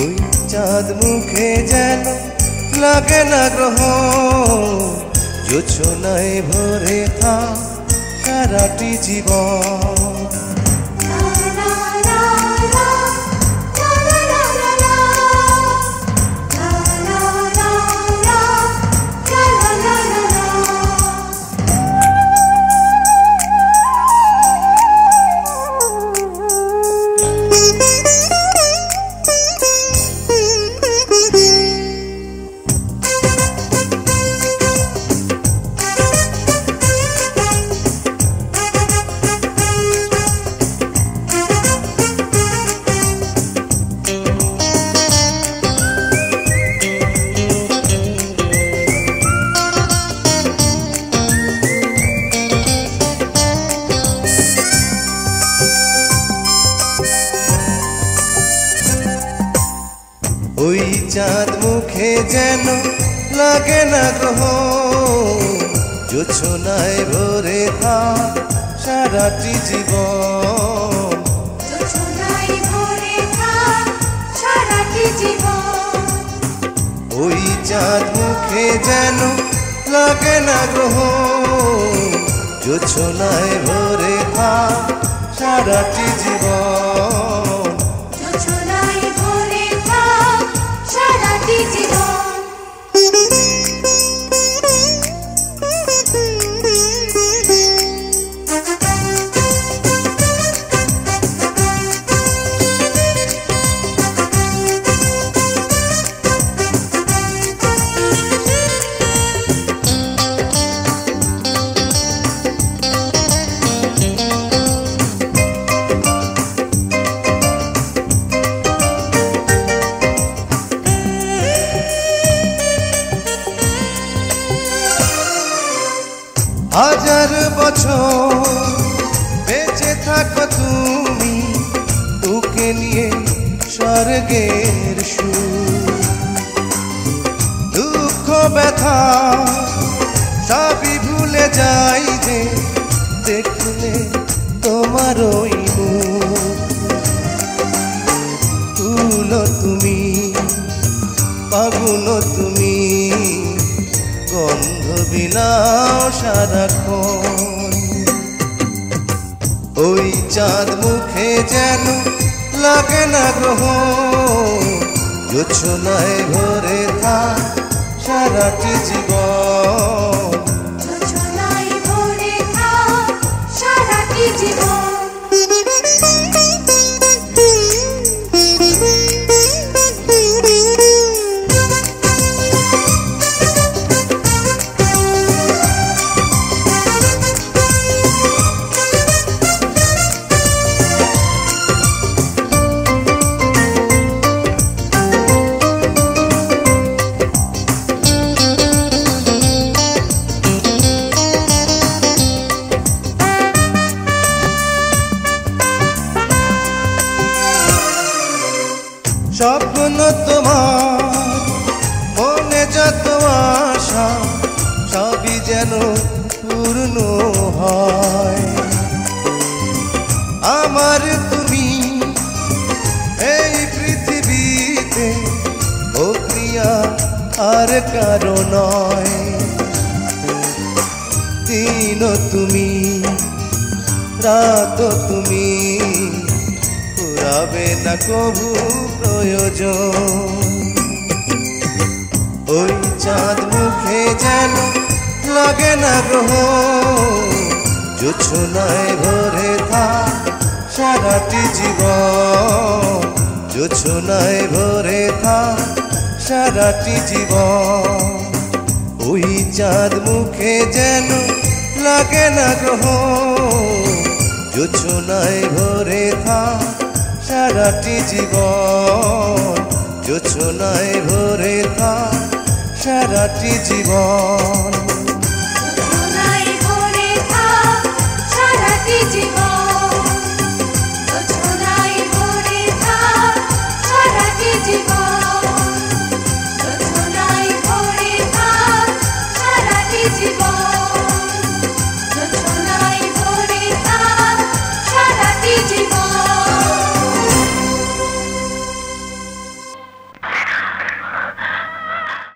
ওই চাঁদ মুখে যেন লাগে না গ্রহ, জোছনায় ভরে থাক সারাটি জীবন। ওই চাঁদ মুখে যেন লাগে না গ্রহ, জোছনায় ভরে থাক সারাটি জীবন। ওই চাঁদ মুখে যেন লাগে না গ্রহ, জোছনায় ভরে থাক সারাটি জীবন। হাজার বছর বেঁচে থাকো তুমি, তোকে নিয়ে স্বর্গের সুর। দুঃখ ব্যথা সবই ভুলে যাই যে দেখলে তোমার ওই মুখ। ফুল তুমি, ফাগুন তুমি, গন্ধ বিলাও সারাক্ষণ। ওই চাঁদ মুখে যেন লাগে না গ্রহ, জোছনায় ভরে থাক সারাটি জীবন। স্বপ্ন তোমার মনে যত আশা, সবই যেন পূর্ণ হয়। আমার তুমি এই পৃথিবীতে, ও প্রিয়া আর কারো নয়। দিন তুমি, রাত তুমি, ফুরাবে না কবু প্রয়োজন। ওই চাঁদ মুখে যেন লাগে না গ্রহ, জোছনায় ভরে থাক সারাটি জীবন। জোছনায় ভরে থাক সারাটি জীবন। ওই চাঁদ মুখে যেন লাগে না গ্রহ, জোছনায় ভরে থাক সারাটি জীবন। জোছনায় ভরে থাক সারাটি জীবন।